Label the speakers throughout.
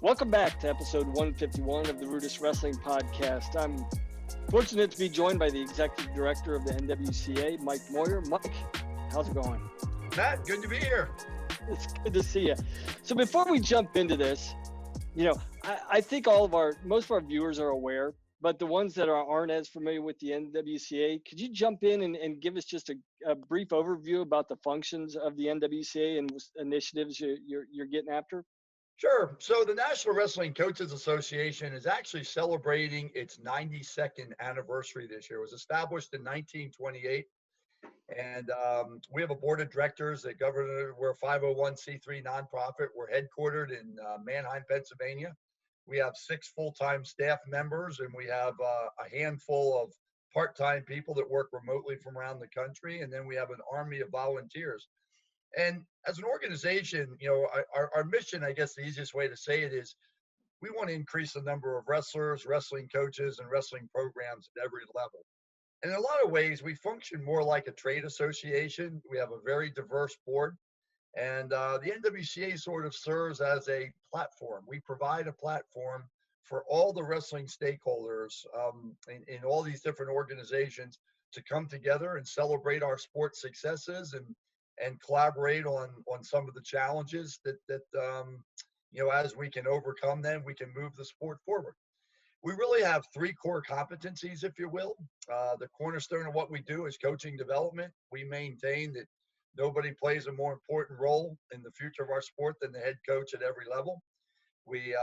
Speaker 1: Welcome back to episode 151 of the RUDIS Wrestling Podcast. I'm fortunate to be joined by the Executive Director of the NWCA, Mike Moyer. Mike, how's it going?
Speaker 2: Matt, good to be here.
Speaker 1: It's good to see you. So before we jump into this, I think most of our viewers are aware, but the ones that aren't as familiar with the NWCA, could you jump in and give us just a brief overview about the functions of the NWCA and initiatives you're getting after?
Speaker 2: Sure. So the National Wrestling Coaches Association is actually celebrating its 92nd anniversary this year. It was established in 1928. And we have a board of directors that govern it. We're a 501c3 nonprofit. We're headquartered in Manheim, Pennsylvania. We have 6 full-time staff members, and we have a handful of part-time people that work remotely from around the country. And then we have an army of volunteers. And as an organization, our mission, I guess the easiest way to say it is we want to increase the number of wrestlers, wrestling coaches, and wrestling programs at every level. And in a lot of ways, we function more like a trade association. We have a very diverse board. And the NWCA sort of serves as a platform. We provide a platform for all the wrestling stakeholders in all these different organizations to come together and celebrate our sports successes and collaborate on some of the challenges that as we can overcome them, we can move the sport forward. We really have 3 core competencies, if you will. The cornerstone of what we do is coaching development. We maintain that nobody plays a more important role in the future of our sport than the head coach at every level. We,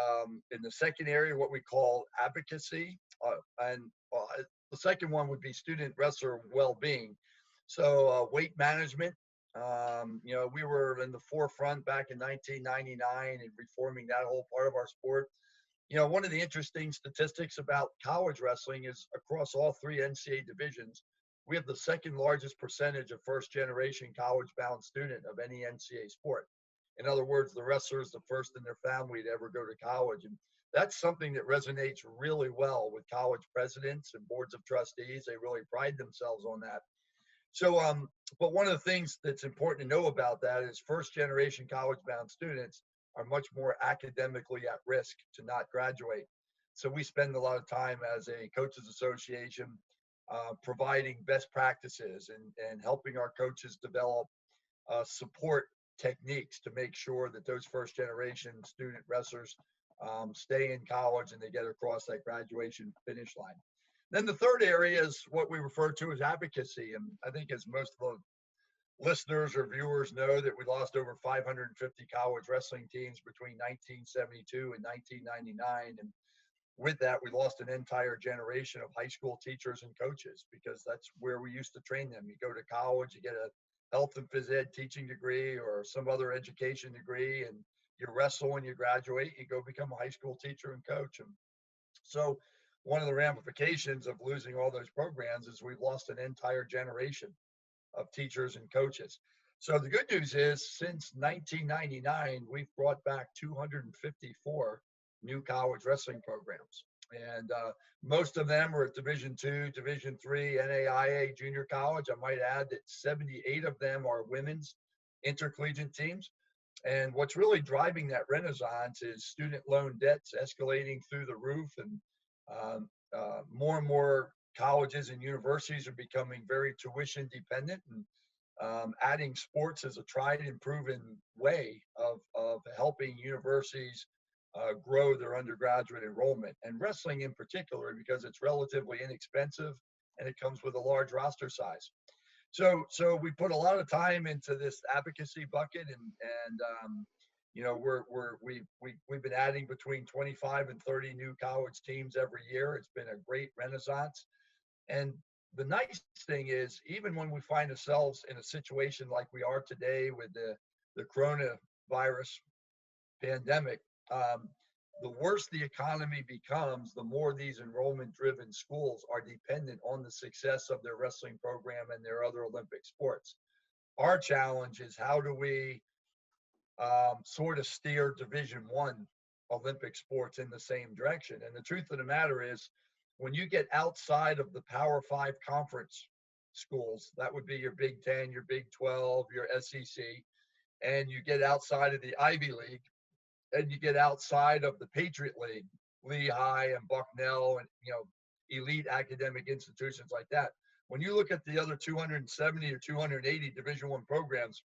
Speaker 2: in the second area, what we call advocacy, and the second one would be student wrestler well-being. So weight management. We were in the forefront back in 1999 in reforming that whole part of our sport. One of the interesting statistics about college wrestling is across all 3 NCAA divisions, we have the second largest percentage of first-generation college-bound student of any NCAA sport. In other words, the wrestler is the first in their family to ever go to college. And that's something that resonates really well with college presidents and boards of trustees. They really pride themselves on that. So, but one of the things that's important to know about that is first-generation college-bound students are much more academically at risk to not graduate. So we spend a lot of time as a coaches association providing best practices and helping our coaches develop support techniques to make sure that those first-generation student wrestlers stay in college and they get across that graduation finish line. Then the third area is what we refer to as advocacy. And I think as most of the listeners or viewers know that we lost over 550 college wrestling teams between 1972 and 1999. And with that, we lost an entire generation of high school teachers and coaches because that's where we used to train them. You go to college, you get a health and phys ed teaching degree or some other education degree, and you wrestle when you graduate, you go become a high school teacher and coach. And so one of the ramifications of losing all those programs is we've lost an entire generation of teachers and coaches. So the good news is since 1999, we've brought back 254 new college wrestling programs. And most of them are at Division II, Division III, NAIA, junior college. I might add that 78 of them are women's intercollegiate teams. And what's really driving that renaissance is student loan debts escalating through the roof, and more and more colleges and universities are becoming very tuition dependent, and adding sports as a tried and proven way of helping universities grow their undergraduate enrollment, and wrestling in particular because it's relatively inexpensive and it comes with a large roster size. So we put a lot of time into this advocacy bucket, and we've been adding between 25 and 30 new college teams every year. It's been a great renaissance. And the nice thing is, even when we find ourselves in a situation like we are today with the coronavirus pandemic, the worse the economy becomes, the more these enrollment-driven schools are dependent on the success of their wrestling program and their other Olympic sports. Our challenge is how do we sort of steer Division I Olympic sports in the same direction. And the truth of the matter is, when you get outside of the Power 5 conference schools, that would be your Big 10, your Big 12, your SEC, and you get outside of the Ivy League, and you get outside of the Patriot League, Lehigh and Bucknell and, elite academic institutions like that. When you look at the other 270 or 280 Division I programs,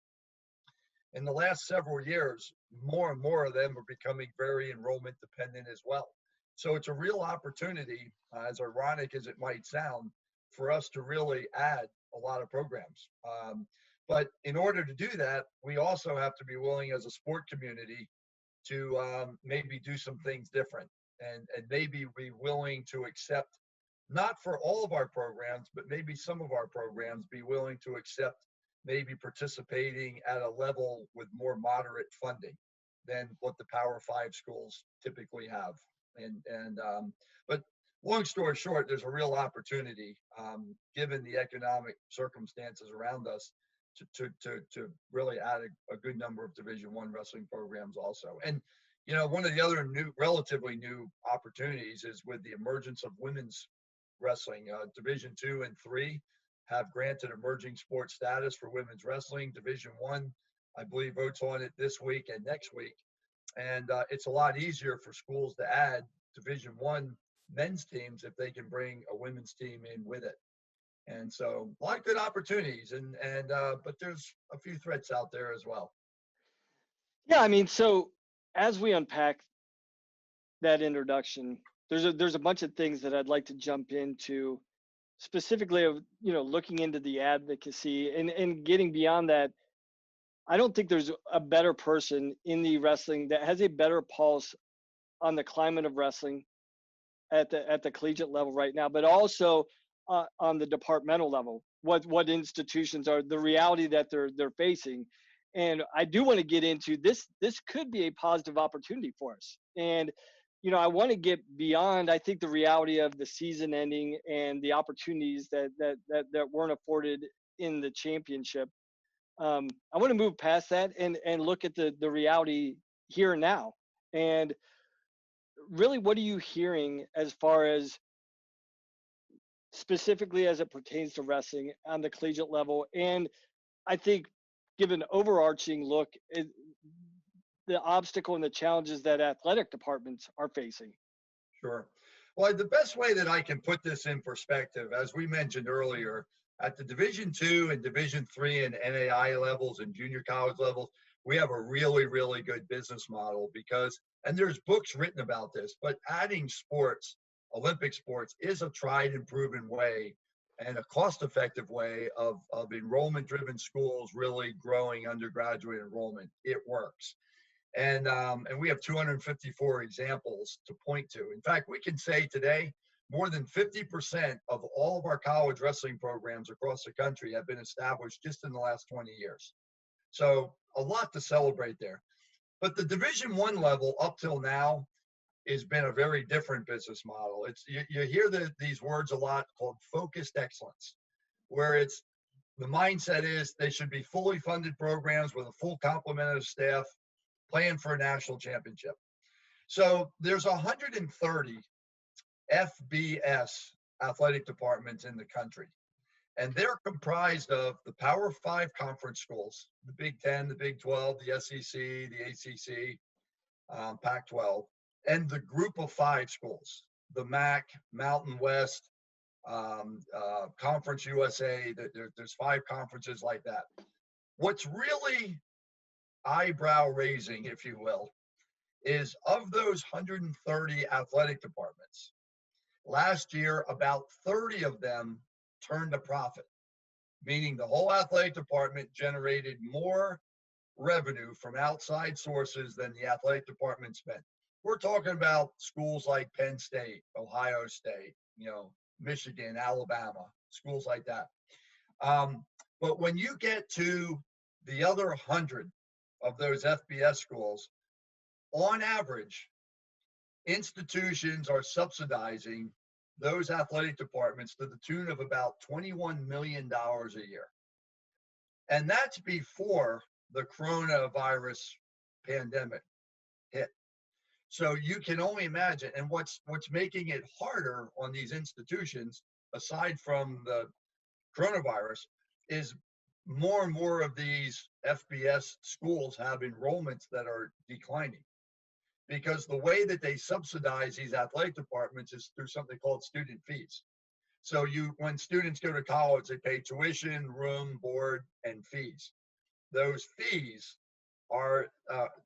Speaker 2: in the last several years, more and more of them are becoming very enrollment dependent as well. So it's a real opportunity, as ironic as it might sound, for us to really add a lot of programs. But in order to do that, we also have to be willing as a sport community to maybe do some things different and maybe be willing to accept, not for all of our programs, but maybe some of our programs be willing to accept maybe participating at a level with more moderate funding than what the Power 5 schools typically have. But long story short, there's a real opportunity, given the economic circumstances around us, to really add a good number of Division I wrestling programs also. And, one of the other relatively new opportunities is with the emergence of women's wrestling. Division II and III have granted emerging sports status for women's wrestling. Division I believe, votes on it this week and next week. And it's a lot easier for schools to add Division I men's teams if they can bring a women's team in with it. And so a lot of good opportunities, but there's a few threats out there as well.
Speaker 1: Yeah, I mean, so as we unpack that introduction, there's a bunch of things that I'd like to jump into, specifically of, looking into the advocacy and getting beyond that. I don't think there's a better person in the wrestling that has a better pulse on the climate of wrestling at the collegiate level right now, but also on the departmental level, what institutions are, the reality that they're facing. And I do want to get into this. This could be a positive opportunity for us. And, I want to get beyond, I think, the reality of the season ending and the opportunities that weren't afforded in the championship. I want to move past that and look at the reality here and now. And really, what are you hearing as far as specifically as it pertains to wrestling on the collegiate level? And I think, give an overarching look at the obstacle and the challenges that athletic departments are facing.
Speaker 2: Sure. Well, the best way that I can put this in perspective, as we mentioned earlier, at the Division II and Division III and NAI levels and junior college levels, we have a really, really good business model and there's books written about this, but adding sports, Olympic sports, is a tried and proven way and a cost-effective way of enrollment-driven schools really growing undergraduate enrollment. It works. And we have 254 examples to point to. In fact, we can say today, more than 50% of all of our college wrestling programs across the country have been established just in the last 20 years. So a lot to celebrate there. But the Division I level up till now has been a very different business model. You hear these words a lot called focused excellence, where it's the mindset is they should be fully funded programs with a full complement of staff playing for a national championship. So there's 130 FBS athletic departments in the country, and they're comprised of the Power 5 conference schools, the Big 10, the Big 12, the SEC, the ACC, Pac-12, and the Group of 5 schools, the MAC, Mountain West, Conference USA. There's 5 conferences like that. What's really eyebrow raising, if you will, is of those 130 athletic departments, last year, about 30 of them turned a profit, meaning the whole athletic department generated more revenue from outside sources than the athletic department spent. We're talking about schools like Penn State, Ohio State, Michigan, Alabama, schools like that. But when you get to the other 100 of those FBS schools, on average, institutions are subsidizing those athletic departments to the tune of about $21 million a year. And that's before the coronavirus pandemic hit. So you can only imagine. And what's making it harder on these institutions, aside from the coronavirus, is more and more of these FBS schools have enrollments that are declining. because the way that they subsidize these athletic departments is through something called student fees. So when students go to college, they pay tuition, room, board, and fees. Those fees are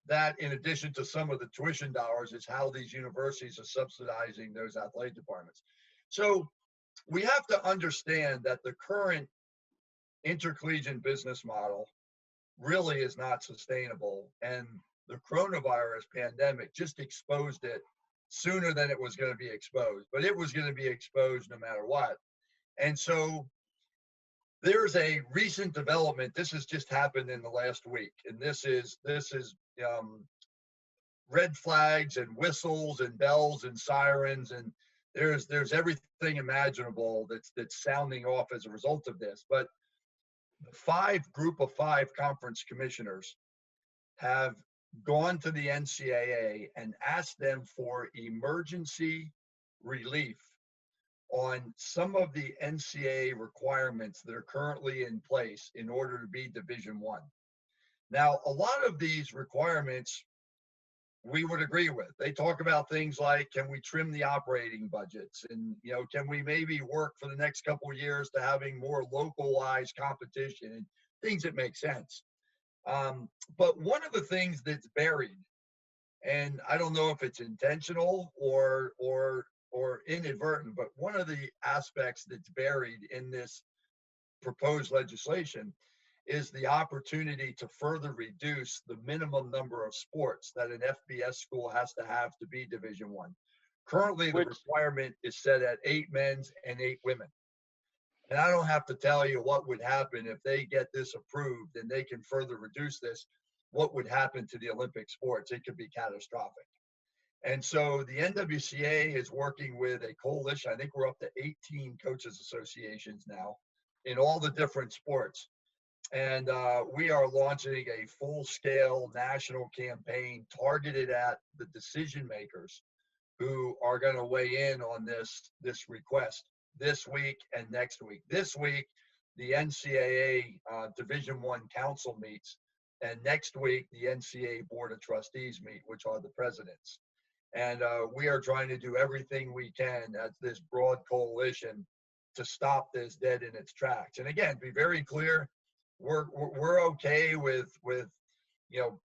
Speaker 2: that, in addition to some of the tuition dollars, is how these universities are subsidizing those athletic departments. So we have to understand that the current intercollegiate business model really is not sustainable, and the coronavirus pandemic just exposed it sooner than it was going to be exposed, but it was going to be exposed no matter what. And so there's a recent development. This has just happened in the last week, and this is red flags and whistles and bells and sirens, and there's everything imaginable that's sounding off as a result of this. But the group of five conference commissioners have gone to the NCAA and asked them for emergency relief on some of the NCAA requirements that are currently in place in order to be Division I. Now, a lot of these requirements we would agree with. They talk about things like, can we trim the operating budgets? And, can we maybe work for the next couple of years to having more localized competition and things that make sense. But one of the things that's buried, and I don't know if it's intentional or inadvertent, but one of the aspects that's buried in this proposed legislation is the opportunity to further reduce the minimum number of sports that an FBS school has to have to be Division I. Currently, the requirement is set at 8 men's and 8 women. And I don't have to tell you what would happen if they get this approved and they can further reduce this, what would happen to the Olympic sports. It could be catastrophic. And so the NWCA is working with a coalition. I think we're up to 18 coaches associations now in all the different sports. And we are launching a full-scale national campaign targeted at the decision makers who are going to weigh in on this request this week and next week. This week, the NCAA Division I Council meets, and next week, the NCAA Board of Trustees meet, which are the presidents. And we are trying to do everything we can as this broad coalition to stop this dead in its tracks. And again, be very clear, we're okay with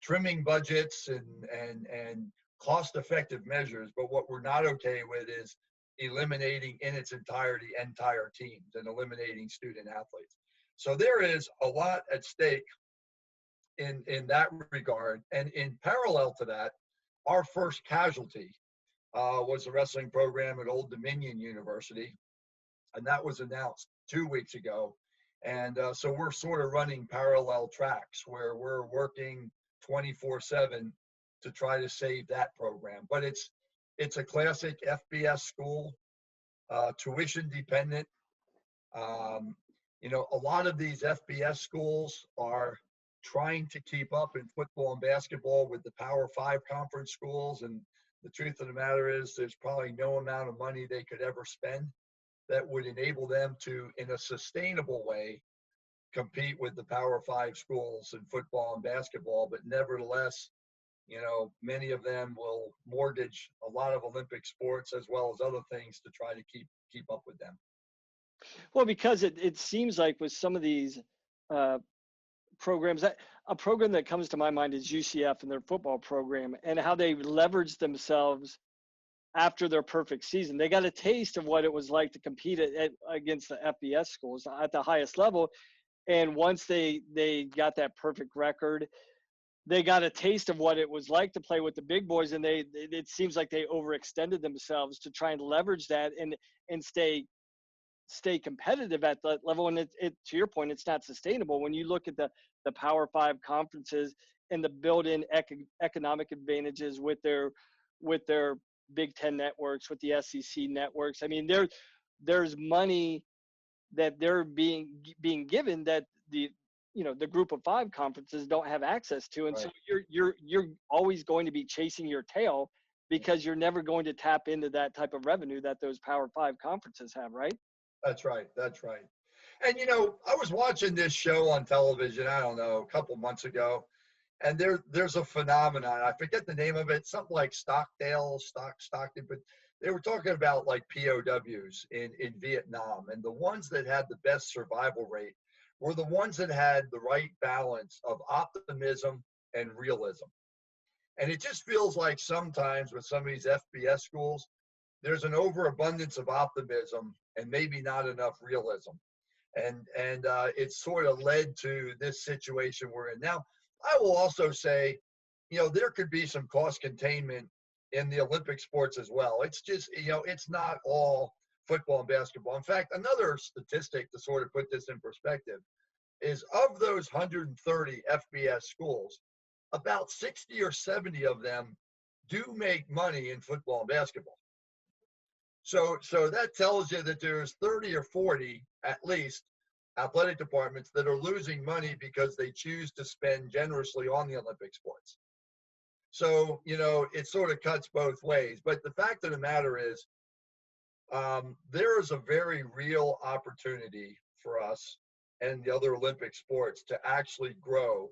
Speaker 2: trimming budgets and cost-effective measures, but what we're not okay with is eliminating in its entirety entire teams and eliminating student athletes. So there is a lot at stake in that regard. And in parallel to that, our first casualty was the wrestling program at Old Dominion University, and that was announced 2 weeks ago. And so we're sort of running parallel tracks where we're working 24/7 to try to save that program. But it's a classic FBS school, tuition dependent. A lot of these FBS schools are trying to keep up in football and basketball with the Power 5 conference schools. And the truth of the matter is there's probably no amount of money they could ever spend that would enable them to, in a sustainable way, compete with the Power 5 schools in football and basketball. But nevertheless, many of them will mortgage a lot of Olympic sports as well as other things to try to keep up with them.
Speaker 1: Well, because it seems like with some of these programs, a program that comes to my mind is UCF and their football program and how they leveraged themselves after their perfect season. They got a taste of what it was like to compete against the FBS schools at the highest level. And once they got that perfect record, they got a taste of what it was like to play with the big boys. And it seems like they overextended themselves to try and leverage that and stay competitive at that level. And it to your point, it's not sustainable. When you look at the Power 5 conferences and the built-in economic advantages with their Big Ten networks, with the SEC networks. I mean, there's money that they're being given that the group of 5 conferences don't have access to. And
Speaker 2: right.
Speaker 1: So you're always going to be chasing your tail because you're never going to tap into that type of revenue that those Power 5 conferences have, right?
Speaker 2: That's right. And, I was watching this show on television, I don't know, a couple months ago, And there's a phenomenon. I forget the name of it. Something like Stockton, but they were talking about like POWs in Vietnam, and the ones that had the best survival rate were the ones that had the right balance of optimism and realism. And it just feels like sometimes with some of these FBS schools, there's an overabundance of optimism and maybe not enough realism. And it's sort of led to this situation we're in now. I will also say, there could be some cost containment in the Olympic sports as well. It's just, it's not all football and basketball. In fact, another statistic to sort of put this in perspective is of those 130 FBS schools, about 60 or 70 of them do make money in football and basketball. So that tells you that there's 30 or 40 at least athletic departments that are losing money because they choose to spend generously on the Olympic sports. So, it sort of cuts both ways. But the fact of the matter is, there is a very real opportunity for us and the other Olympic sports to actually grow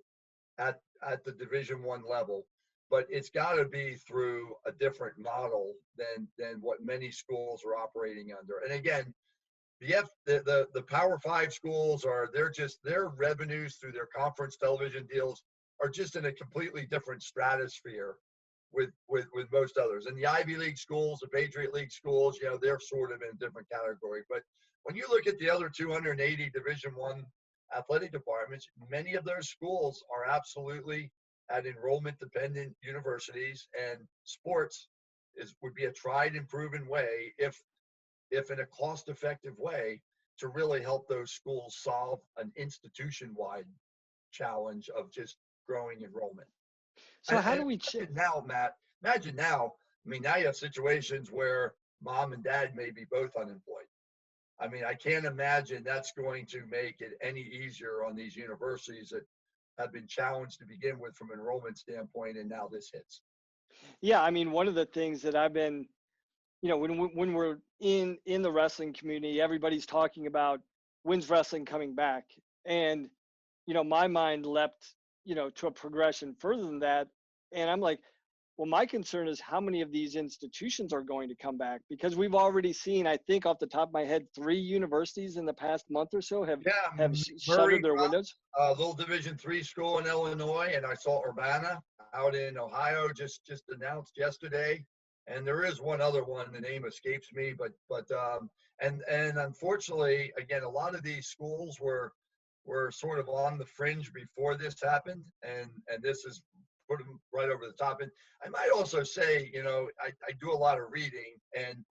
Speaker 2: at the Division I level. But it's got to be through a different model than what many schools are operating under. And again, the Power 5 schools their revenues through their conference television deals are just in a completely different stratosphere with most others. And the Ivy League schools, the Patriot League schools, they're sort of in a different category. But when you look at the other 280 Division I athletic departments, many of those schools are absolutely at enrollment-dependent universities, and sports would be a tried and proven way, if in a cost-effective way, to really help those schools solve an institution-wide challenge of just growing enrollment.
Speaker 1: So how do we
Speaker 2: now, Matt? Imagine now. I mean, now you have situations where mom and dad may be both unemployed. I mean, I can't imagine that's going to make it any easier on these universities that have been challenged to begin with from an enrollment standpoint, and now this hits.
Speaker 1: Yeah, I mean, one of the things that I've been, when we're in the wrestling community, everybody's talking about when's wrestling coming back, and my mind leapt to a progression further than that, and I'm like, well, my concern is how many of these institutions are going to come back, because we've already seen, I think off the top of my head, 3 universities in the past month or so have shuttered their windows.
Speaker 2: A little Division III school in Illinois, and I saw Urbana out in Ohio just announced yesterday. And there is one other one, the name escapes me, but unfortunately, again, a lot of these schools were sort of on the fringe before this happened, and this is put them right over the top. And I might also say, I do a lot of reading, and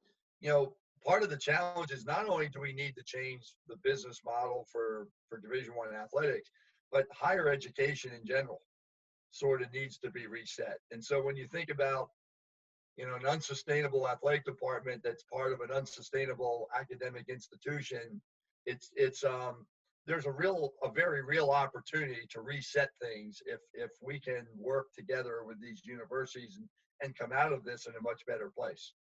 Speaker 2: part of the challenge is not only do we need to change the business model for Division I athletics, but higher education in general sort of needs to be reset. And so when you think about an unsustainable athletic department that's part of an unsustainable academic institution, there's a very real opportunity to reset things if we can work together with these universities and come out of this in a much better place.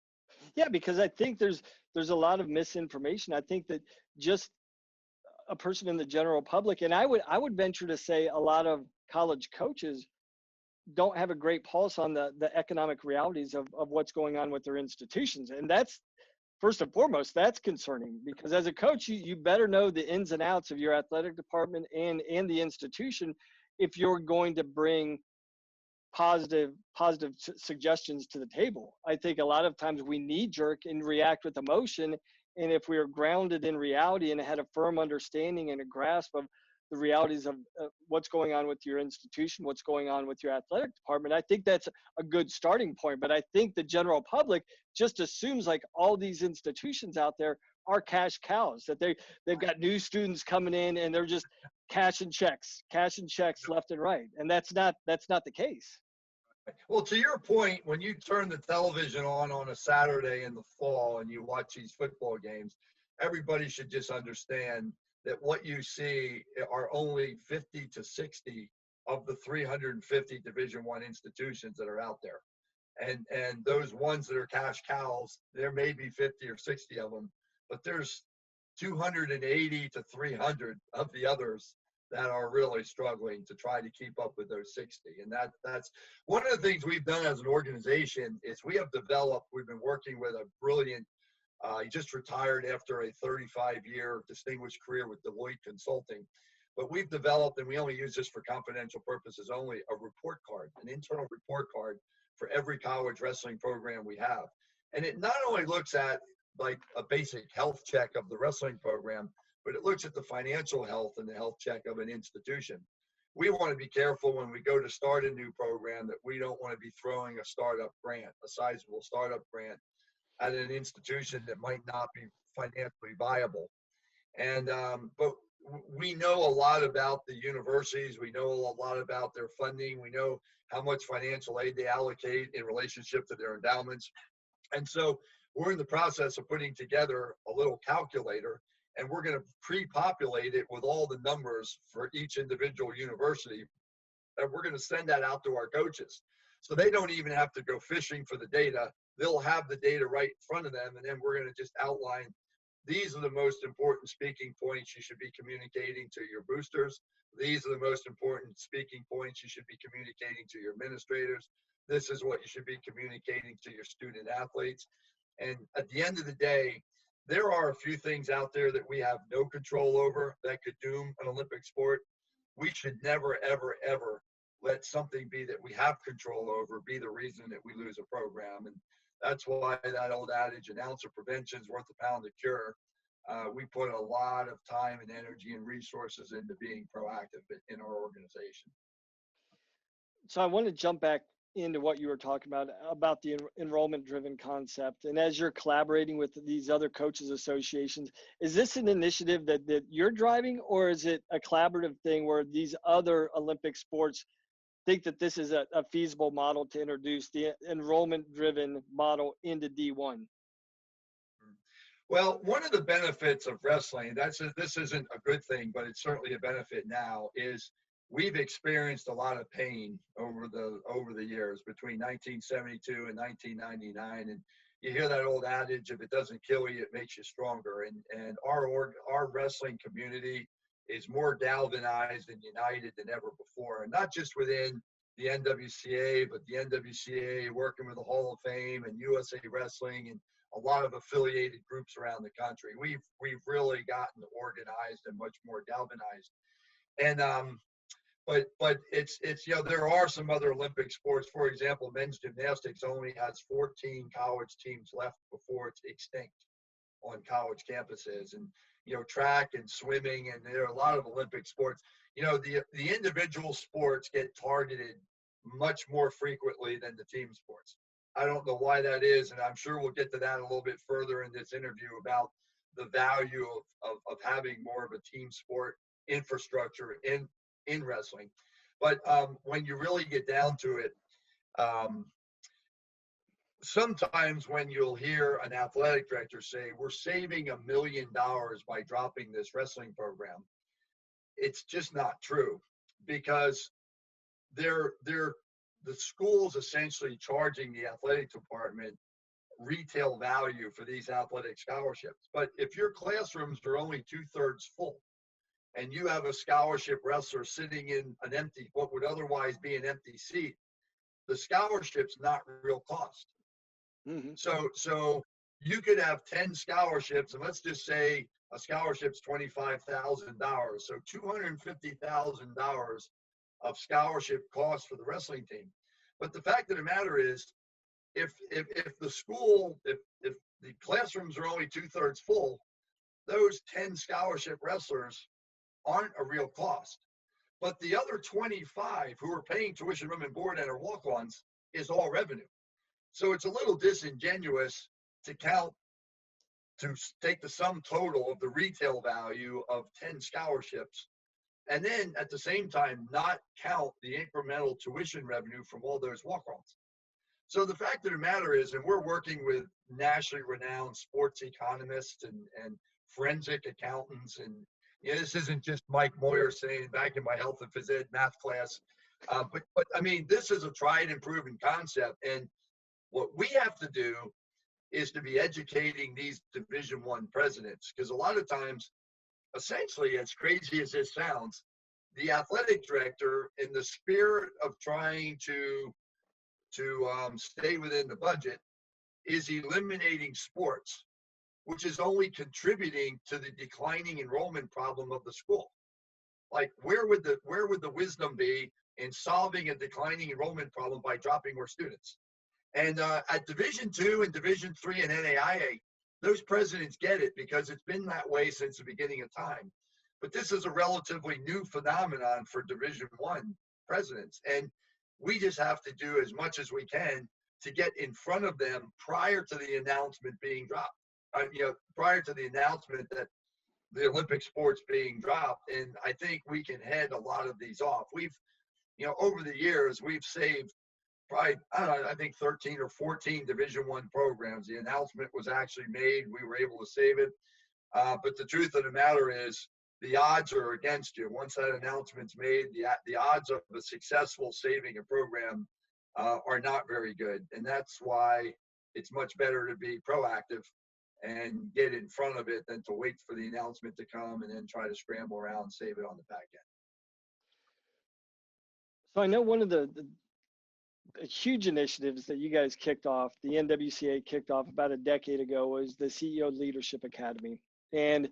Speaker 1: Yeah, because I think there's a lot of misinformation. I think that just a person in the general public, and I would venture to say a lot of college coaches don't have a great pulse on the economic realities of what's going on with their institutions. And that's, first and foremost, that's concerning, because as a coach, you better know the ins and outs of your athletic department and the institution if you're going to bring positive suggestions to the table. I think a lot of times we knee jerk and react with emotion. And if we are grounded in reality and had a firm understanding and a grasp of the realities of what's going on with your institution, what's going on with your athletic department, I think that's a good starting point. But I think the general public just assumes like all these institutions out there are cash cows, that they've got new students coming in and they're just cashing checks left and right. And that's not the case.
Speaker 2: Well, to your point, when you turn the television on a Saturday in the fall and you watch these football games, everybody should just understand that what you see are only 50 to 60 of the 350 Division I institutions that are out there. And those ones that are cash cows, there may be 50 or 60 of them, but there's 280 to 300 of the others that are really struggling to try to keep up with those 60. And that's one of the things we've done as an organization is we've been working with a brilliant, he just retired after a 35-year distinguished career with Deloitte Consulting. But we've developed, and we only use this for confidential purposes only, a report card, an internal report card for every college wrestling program we have. And it not only looks at like a basic health check of the wrestling program, but it looks at the financial health and the health check of an institution. We want to be careful when we go to start a new program that we don't want to be throwing a startup grant, a sizable startup grant at an institution that might not be financially viable. And but we know a lot about the universities. We know a lot about their funding. We know how much financial aid they allocate in relationship to their endowments. And so we're in the process of putting together a little calculator, and we're going to pre-populate it with all the numbers for each individual university. And we're going to send that out to our coaches. So they don't even have to go fishing for the data. They'll have the data right in front of them. And then we're going to just outline, these are the most important speaking points you should be communicating to your boosters. These are the most important speaking points you should be communicating to your administrators. This is what you should be communicating to your student athletes. And at the end of the day, there are a few things out there that we have no control over that could doom an Olympic sport. We should never, ever, ever let something be that we have control over be the reason that we lose a program. And that's why that old adage, an ounce of prevention is worth a pound of cure. We put a lot of time and energy and resources into being proactive in our organization.
Speaker 1: So I want to jump back into what you were talking about the enrollment driven concept. And as you're collaborating with these other coaches associations, is this an initiative that you're driving, or is it a collaborative thing where these other Olympic sports think that this is a feasible model to introduce the enrollment driven model into D1?
Speaker 2: Well, one of the benefits of wrestling, this isn't a good thing, but it's certainly a benefit now, is we've experienced a lot of pain over the years between 1972 and 1999. And you hear that old adage, if it doesn't kill you, it makes you stronger. And our wrestling community is more galvanized and united than ever before. And not just within the NWCA, but the NWCA working with the Hall of Fame and USA Wrestling and a lot of affiliated groups around the country. We've really gotten organized and much more galvanized. And but it's there are some other Olympic sports. For example, men's gymnastics only has 14 college teams left before it's extinct on college campuses. And track and swimming, and there are a lot of Olympic sports. The individual sports get targeted much more frequently than the team sports. I don't know why that is, and I'm sure we'll get to that a little bit further in this interview about the value of having more of a team sport infrastructure in wrestling. But when you really get down to it, sometimes when you'll hear an athletic director say, we're saving $1 million by dropping this wrestling program, it's just not true, because the school's essentially charging the athletic department retail value for these athletic scholarships. But if your classrooms are only 2/3 full and you have a scholarship wrestler sitting in what would otherwise be an empty seat, the scholarship's not real cost. Mm-hmm. So you could have 10 scholarships, and let's just say a scholarship's $25,000. So $250,000 of scholarship costs for the wrestling team. But the fact of the matter is, if the classrooms are only 2/3 full, those 10 scholarship wrestlers aren't a real cost. But the other 25 who are paying tuition, room, and board and are walk-ons is all revenue. So it's a little disingenuous to take the sum total of the retail value of 10 scholarships and then at the same time not count the incremental tuition revenue from all those walk-ons. So the fact of the matter is, and we're working with nationally renowned sports economists and forensic accountants, and this isn't just Mike Moyer saying back in my health and phys ed math class, but I mean, this is a tried and proven concept. And what we have to do is to be educating these Division I presidents, because a lot of times, essentially, as crazy as this sounds, the athletic director, in the spirit of trying to stay within the budget, is eliminating sports, which is only contributing to the declining enrollment problem of the school. Like, where would the wisdom be in solving a declining enrollment problem by dropping more students? And at Division II and Division III and NAIA, those presidents get it because it's been that way since the beginning of time. But this is a relatively new phenomenon for Division I presidents. And we just have to do as much as we can to get in front of them prior to the announcement being dropped. Prior to the announcement that the Olympic sports being dropped. And I think we can head a lot of these off. We've, over the years, we've saved probably, I think 13 or 14 Division I programs. The announcement was actually made. We were able to save it. But the truth of the matter is, the odds are against you. Once that announcement's made, the odds of a successful saving a program are not very good. And that's why it's much better to be proactive and get in front of it than to wait for the announcement to come and then try to scramble around and save it on the back end.
Speaker 1: So I know one of the huge initiatives that you guys kicked off, the NWCA kicked off about a decade ago, was the CEO Leadership Academy. And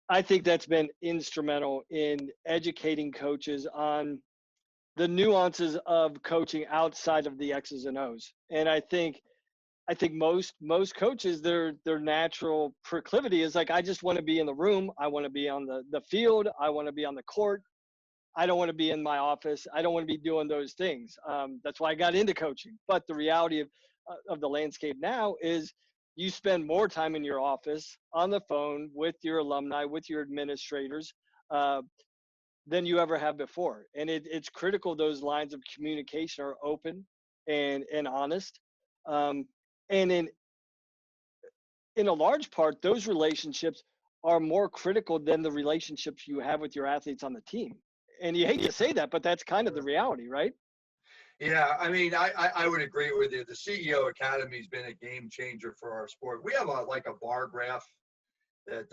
Speaker 1: I think that's been instrumental in educating coaches on the nuances of coaching outside of the X's and O's. And I think most coaches, their natural proclivity is like, I just want to be in the room. I want to be on the field. I want to be on the court. I don't want to be in my office. I don't want to be doing those things. That's why I got into coaching. But the reality of the landscape now is you spend more time in your office on the phone with your alumni, with your administrators, than you ever have before. And it's critical those lines of communication are open and honest. And in a large part, those relationships are more critical than the relationships you have with your athletes on the team. And you hate to say that, but that's kind of the reality, right?
Speaker 2: Yeah, I mean, I would agree with you. The CEO Academy has been a game changer for our sport. We have a bar graph that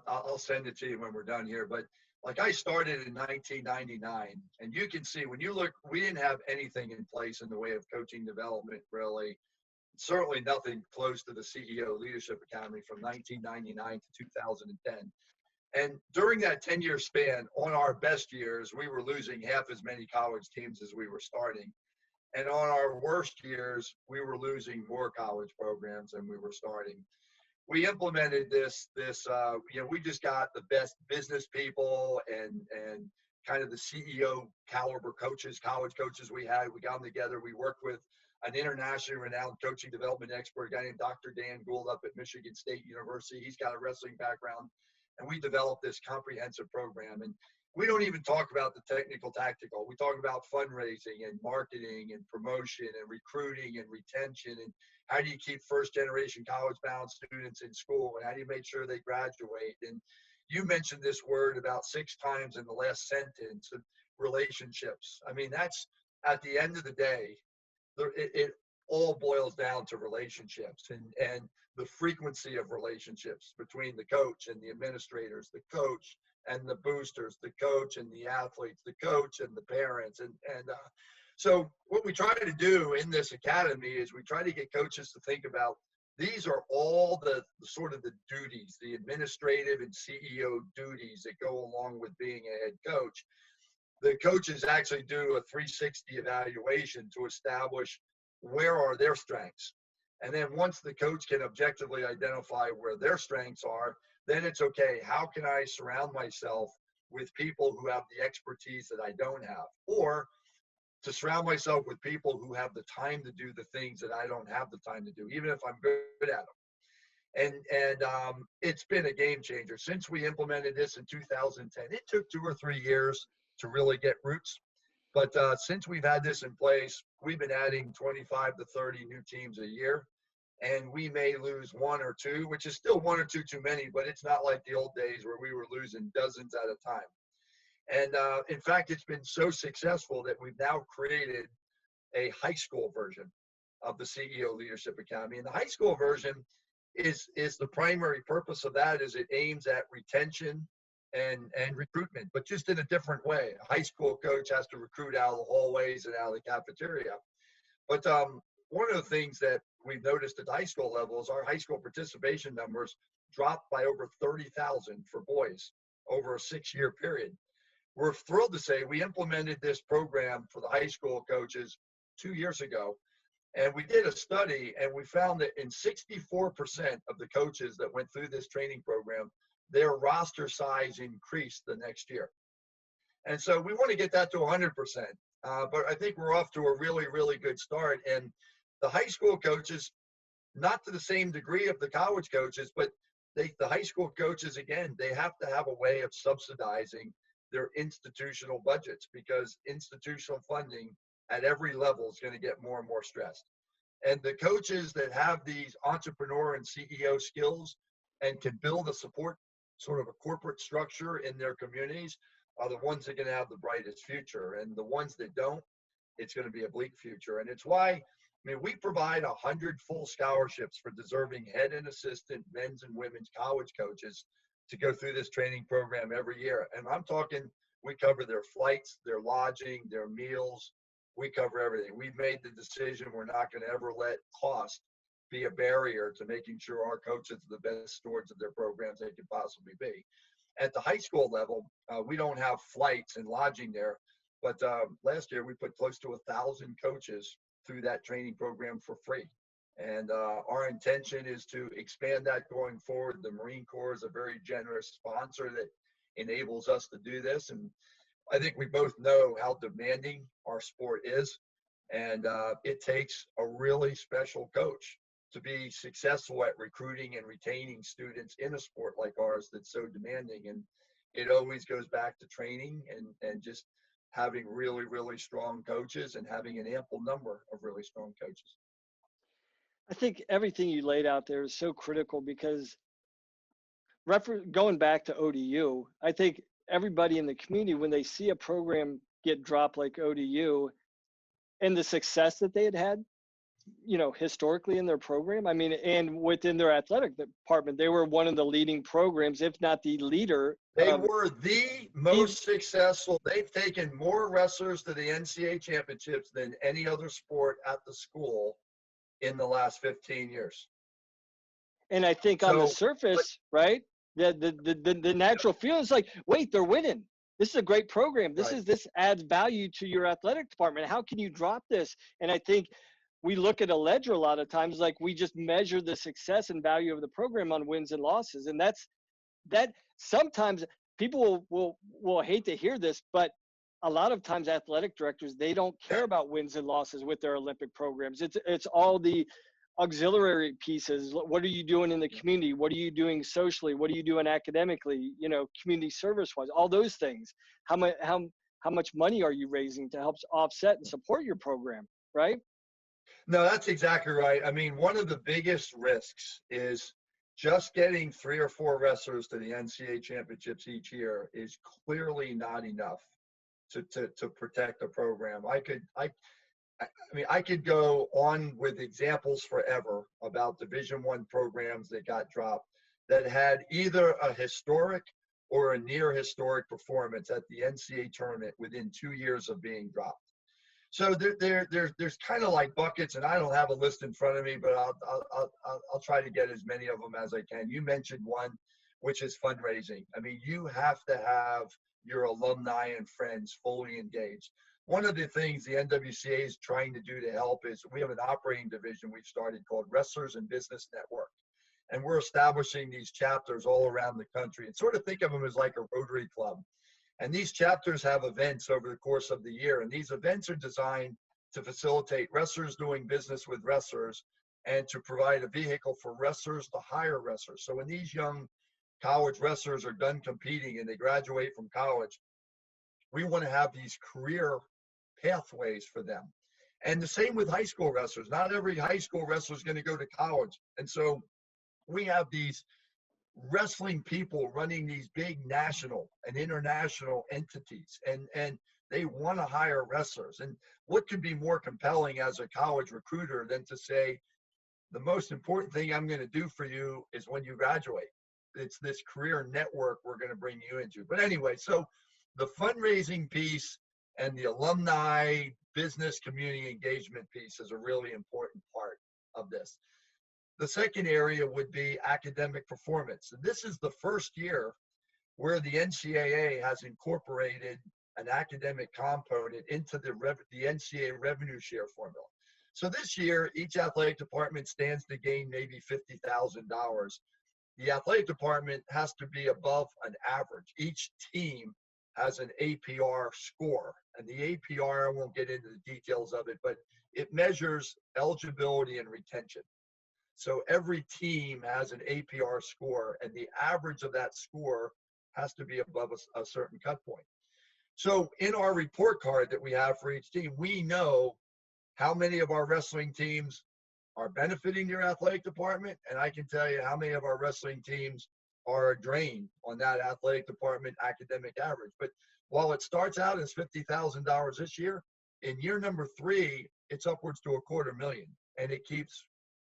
Speaker 2: I'll send it to you when we're done here. But like, I started in 1999, and you can see when you look, we didn't have anything in place in the way of coaching development, really. Certainly nothing close to the CEO Leadership Academy from 1999 to 2010. And during that 10-year span, on our best years, we were losing half as many college teams as we were starting. And on our worst years, we were losing more college programs than we were starting. We implemented this, we just got the best business people and kind of the CEO caliber coaches, college coaches we had. We got them together. We worked with an internationally renowned coaching development expert, a guy named Dr. Dan Gould up at Michigan State University. He's got a wrestling background. And we developed this comprehensive program. And we don't even talk about the technical tactical. We talk about fundraising and marketing and promotion and recruiting and retention. And how do you keep first generation college bound students in school? And how do you make sure they graduate? And you mentioned this word about 6 times in the last sentence, relationships. I mean, that's, at the end of the day, it all boils down to relationships and the frequency of relationships between the coach and the administrators, the coach and the boosters, the coach and the athletes, the coach and the parents. So what we try to do in this academy is we try to get coaches to think about, these are all the sort of the duties, the administrative and CEO duties that go along with being a head coach. The coaches actually do a 360 evaluation to establish where are their strengths. And then once the coach can objectively identify where their strengths are, then it's okay. How can I surround myself with people who have the expertise that I don't have? Or to surround myself with people who have the time to do the things that I don't have the time to do, even if I'm good at them. And it's been a game changer. Since we implemented this in 2010, it took 2 or 3 years to really get roots. But since we've had this in place, we've been adding 25 to 30 new teams a year. And we may lose 1 or 2, which is still 1 or 2 too many, but it's not like the old days where we were losing dozens at a time. And in fact, it's been so successful that we've now created a high school version of the CEO Leadership Academy. And the high school version is the primary purpose of that is it aims at retention and recruitment, but just in a different way. A high school coach has to recruit out of the hallways and out of the cafeteria. But one of the things that we've noticed at the high school level is our high school participation numbers dropped by over 30,000 for boys over a 6-year period. We're thrilled to say we implemented this program for the high school coaches 2 years ago. And we did a study and we found that in 64% of the coaches that went through this training program, their roster size increased the next year. And so we want to get that to 100%. But I think we're off to a really, really good start. And the high school coaches, not to the same degree of the college coaches, but the high school coaches, again, they have to have a way of subsidizing their institutional budgets, because institutional funding at every level is going to get more and more stressed. And the coaches that have these entrepreneur and CEO skills and can build a support, sort of a corporate structure in their communities, are the ones that are going to have the brightest future. And the ones that don't, it's going to be a bleak future. And it's why, we provide 100 full scholarships for deserving head and assistant men's and women's college coaches to go through this training program every year. And I'm talking, we cover their flights, their lodging, their meals. We cover everything. We've made the decision we're not going to ever let cost be a barrier to making sure our coaches are the best stewards of their programs they could possibly be. At the high school level, we don't have flights and lodging there, but last year we put close to 1,000 coaches through that training program for free. And our intention is to expand that going forward. The Marine Corps is a very generous sponsor that enables us to do this. And I think we both know how demanding our sport is. And it takes a really special coach to be successful at recruiting and retaining students in a sport like ours that's so demanding. And it always goes back to training and just having really, really strong coaches and having an ample number of really strong coaches.
Speaker 1: I think everything you laid out there is so critical, because going back to ODU, I think everybody in the community, when they see a program get dropped like ODU and the success that they had, historically in their program, and within their athletic department, they were one of the leading programs, if not the leader.
Speaker 2: They were the most successful. They've taken more wrestlers to the NCAA championships than any other sport at the school in the last 15 years.
Speaker 1: And I think on the surface, right, the natural feeling is like, wait, they're winning. This is a great program. This adds value to your athletic department. How can you drop this? And I think we look at a ledger a lot of times, like we just measure the success and value of the program on wins and losses. And that sometimes people will hate to hear this, but a lot of times athletic directors, they don't care about wins and losses with their Olympic programs. It's all the auxiliary pieces. What are you doing in the community? What are you doing socially? What are you doing academically? Community service wise, all those things. How much money are you raising to help offset and support your program, right?
Speaker 2: No, that's exactly right. One of the biggest risks is just getting 3 or 4 wrestlers to the NCAA championships each year is clearly not enough to protect a program. I could go on with examples forever about Division I programs that got dropped that had either a historic or a near historic performance at the NCAA tournament within 2 years of being dropped. So there's kind of like buckets, and I don't have a list in front of me, but I'll try to get as many of them as I can. You mentioned one, which is fundraising. You have to have your alumni and friends fully engaged. One of the things the NWCA is trying to do to help is we have an operating division we've started called Wrestlers and Business Network. And we're establishing these chapters all around the country, and sort of think of them as like a Rotary Club. And these chapters have events over the course of the year. And these events are designed to facilitate wrestlers doing business with wrestlers and to provide a vehicle for wrestlers to hire wrestlers. So when these young college wrestlers are done competing and they graduate from college, we want to have these career pathways for them. And the same with high school wrestlers. Not every high school wrestler is going to go to college. And so we have these wrestling people running these big national and international entities, and they want to hire wrestlers. And what could be more compelling as a college recruiter than to say, the most important thing I'm going to do for you is when you graduate, it's this career network we're going to bring you into. But anyway, so the fundraising piece and the alumni business community engagement piece is a really important part of this. The second area would be academic performance. And this is the first year where the NCAA has incorporated an academic component into the NCAA revenue share formula. So this year, each athletic department stands to gain maybe $50,000. The athletic department has to be above an average. Each team has an APR score, and the APR, I won't get into the details of it, but it measures eligibility and retention. So every team has an APR score, and the average of that score has to be above a certain cut point. So in our report card that we have for each team, we know how many of our wrestling teams are benefiting their athletic department, and I can tell you how many of our wrestling teams are a drain on that athletic department academic average. But while it starts out as $50,000 this year, in year number 3, it's upwards to $250,000, and it keeps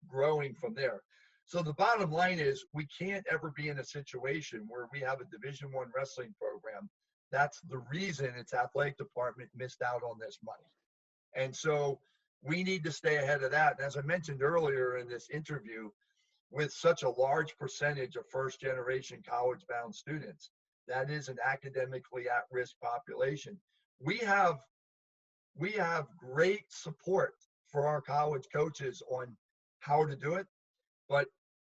Speaker 2: growing from there. So the bottom line is we can't ever be in a situation where we have a Division I wrestling program. That's the reason its athletic department missed out on this money. And so we need to stay ahead of that. And as I mentioned earlier in this interview, with such a large percentage of first-generation college-bound students, that is an academically at-risk population. We have great support for our college coaches on how to do it, but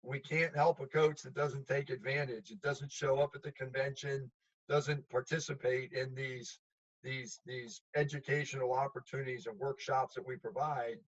Speaker 2: we can't help a coach that doesn't take advantage. It doesn't show up at the convention, doesn't participate in these educational opportunities and workshops that we provide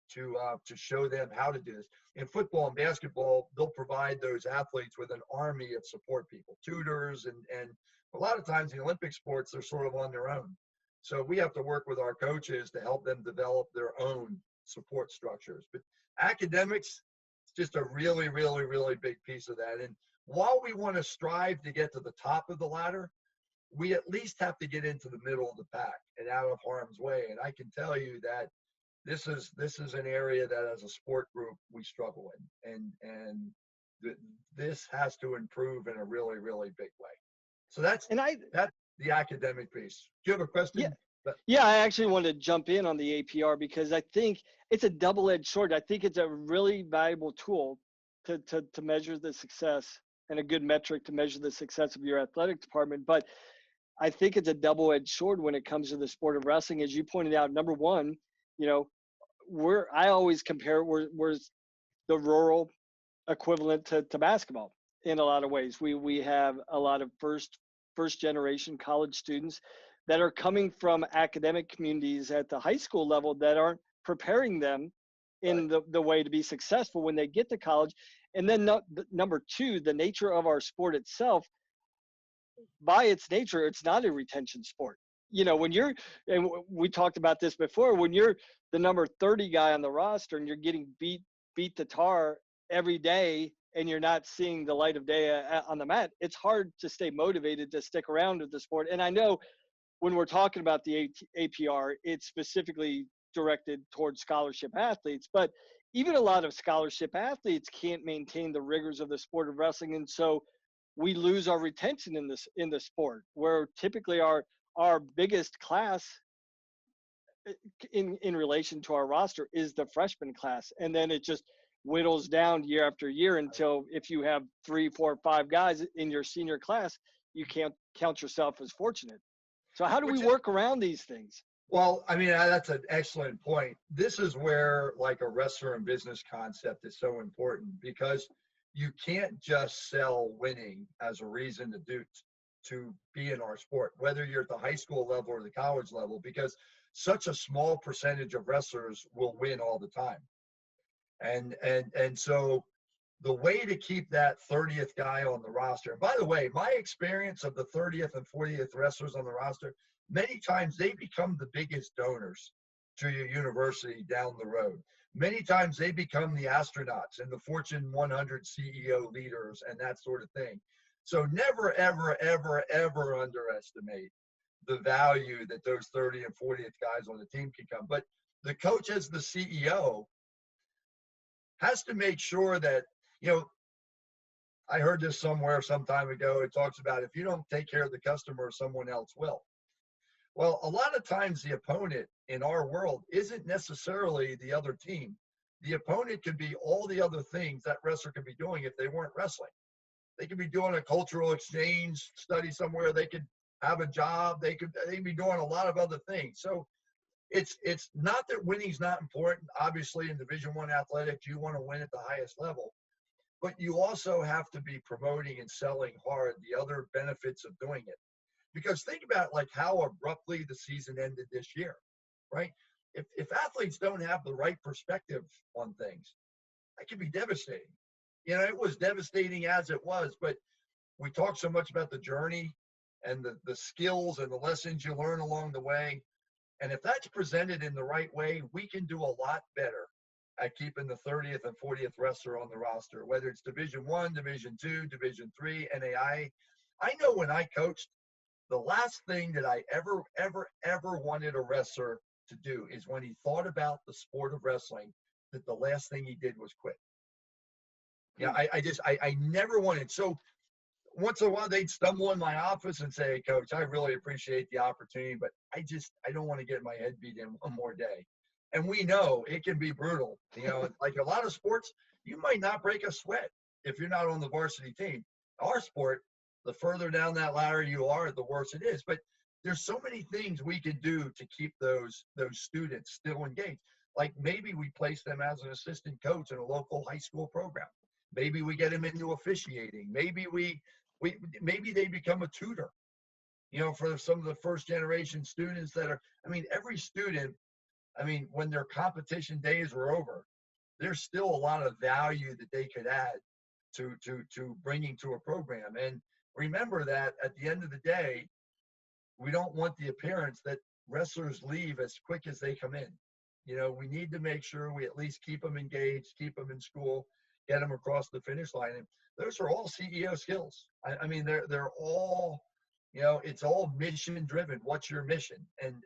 Speaker 2: to show them how to do this. In football and basketball, they'll provide those athletes with an army of support people, tutors, and a lot of times in Olympic sports, they're sort of on their own. So we have to work with our coaches to help them develop their own support structures. But academics, it's just a really, really, really big piece of that. And while we want to strive to get to the top of the ladder, we at least have to get into the middle of the pack and out of harm's way. And I can tell you that this is an area that as a sport group we struggle in, and this has to improve in a really, really big way. So that's the academic piece. Do you have a question?
Speaker 1: Yeah, I actually wanted to jump in on the APR because I think it's a double-edged sword. I think it's a really valuable tool to measure the success and a good metric to measure the success of your athletic department. But I think it's a double-edged sword when it comes to the sport of wrestling. As you pointed out, number one, I always compare we're the rural equivalent to basketball in a lot of ways. We have a lot of first generation college students that are coming from academic communities at the high school level that aren't preparing them in the way to be successful when they get to college. And then number two, the nature of our sport itself, by its nature, it's not a retention sport. When you're, and we talked about this before, when you're the number 30 guy on the roster and you're getting beat to tar every day and you're not seeing the light of day on the mat, it's hard to stay motivated to stick around with the sport. And I know when we're talking about the APR, it's specifically directed towards scholarship athletes, but even a lot of scholarship athletes can't maintain the rigors of the sport of wrestling. And so we lose our retention in the sport, where typically our biggest class in relation to our roster is the freshman class. And then it just whittles down year after year until if you have 3, 4, 5 guys in your senior class, you can't count yourself as fortunate. So how do we work around these things?
Speaker 2: Well, I mean, that's an excellent point. This is where like a wrestler and business concept is so important, because you can't just sell winning as a reason to be in our sport, whether you're at the high school level or the college level, because such a small percentage of wrestlers will win all the time. And so the way to keep that 30th guy on the roster, and by the way, my experience of the 30th and 40th wrestlers on the roster, many times they become the biggest donors to your university down the road. Many times they become the astronauts and the Fortune 100 CEO leaders and that sort of thing. So never, ever, ever, ever underestimate the value that those 30 and 40th guys on the team can come. But the coach as the CEO has to make sure that, I heard this somewhere some time ago. It talks about if you don't take care of the customer, someone else will. Well, a lot of times the opponent in our world isn't necessarily the other team. The opponent could be all the other things that wrestler could be doing if they weren't wrestling. They could be doing a cultural exchange study somewhere. They could have a job. They'd be doing a lot of other things. So it's not that winning's not important. Obviously, in Division I athletics, you want to win at the highest level, but you also have to be promoting and selling hard the other benefits of doing it. Because think about like how abruptly the season ended this year, right? If athletes don't have the right perspective on things, that can be devastating. You know, it was devastating as it was, but we talk so much about the journey and the skills and the lessons you learn along the way. And if that's presented in the right way, we can do a lot better at keeping the 30th and 40th wrestler on the roster, whether it's Division I, Division II, Division III, NAIA. I know when I coached, the last thing that I ever wanted a wrestler to do is when he thought about the sport of wrestling, that the last thing he did was quit. Yeah, I never wanted. So once in a while they'd stumble in my office and say, hey, Coach, I really appreciate the opportunity, but I don't want to get my head beat in one more day. And we know it can be brutal. You know, like a lot of sports, you might not break a sweat if you're not on the varsity team. Our sport, the further down that ladder you are, the worse it is. But there's so many things we can do to keep those students still engaged. Like maybe we place them as an assistant coach in a local high school program. Maybe we get them into officiating. Maybe maybe they become a tutor, you know, for some of the first generation students that are, I mean, every student, I mean, when their competition days were over, there's still a lot of value that they could add to bringing to a program. And remember that at the end of the day, we don't want the appearance that wrestlers leave as quick as they come in. You know, we need to make sure we at least keep them engaged, keep them in school, get them across the finish line. And those are all CEO skills. I mean, they're all, you know, it's all mission driven. What's your mission? And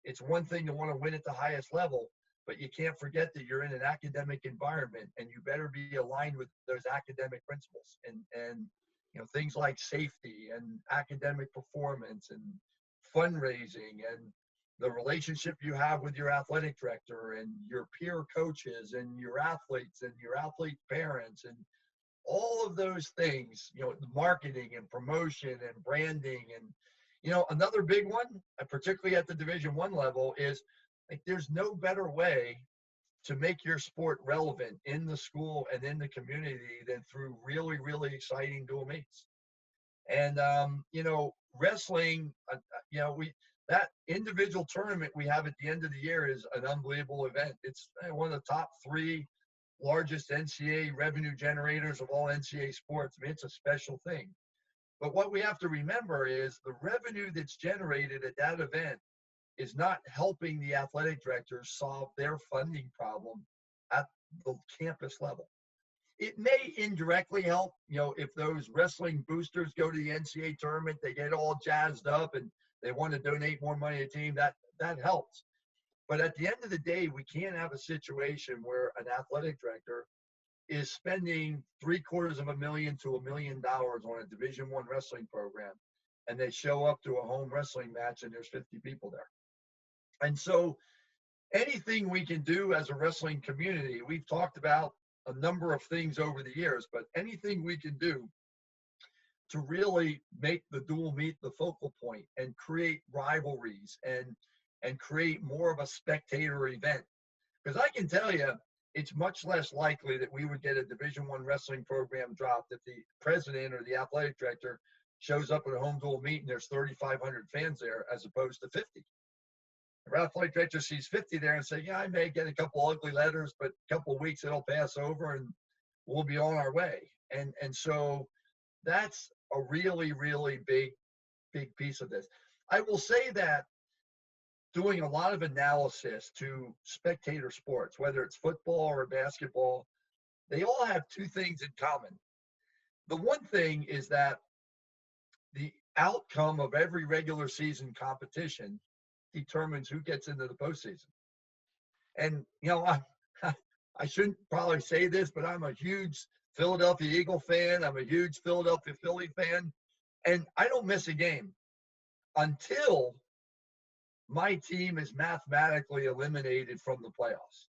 Speaker 2: it's one thing to want to win at the highest level, but you can't forget that you're in an academic environment and you better be aligned with those academic principles and you know, things like safety and academic performance and fundraising and the relationship you have with your athletic director and your peer coaches and your athletes and your athlete parents and all of those things, you know, marketing and promotion and branding. And, you know, another big one, particularly at the Division I level, is like there's no better way to make your sport relevant in the school and in the community than through really, really exciting dual meets. And, you know, wrestling, you know, that individual tournament we have at the end of the year is an unbelievable event. It's one of the top 3 largest NCAA revenue generators of all NCAA sports. I mean, it's a special thing. But what we have to remember is the revenue that's generated at that event is not helping the athletic directors solve their funding problem at the campus level. It may indirectly help, you know, if those wrestling boosters go to the NCAA tournament, they get all jazzed up and they want to donate more money to the team, that helps. But at the end of the day, we can't have a situation where an athletic director is spending $750,000 to $1 million on a Division I wrestling program, and they show up to a home wrestling match and there's 50 people there. And so anything we can do as a wrestling community, we've talked about a number of things over the years, but anything we can do to really make the dual meet the focal point and create rivalries and create more of a spectator event. Because I can tell you, it's much less likely that we would get a Division I wrestling program dropped if the president or the athletic director shows up at a home dual meet and there's 3,500 fans there as opposed to 50. The athletic director sees 50 there and say, yeah, I may get a couple ugly letters, but a couple of weeks it'll pass over and we'll be on our way. And so that's a really, really big piece of this. I will say that doing a lot of analysis to spectator sports, whether it's football or basketball, they all have 2 things in common. The one thing is that the outcome of every regular season competition determines who gets into the postseason. And, you know, I shouldn't probably say this, but I'm a huge Philadelphia Eagle fan. I'm a huge Philadelphia Philly fan. And I don't miss a game until my team is mathematically eliminated from the playoffs.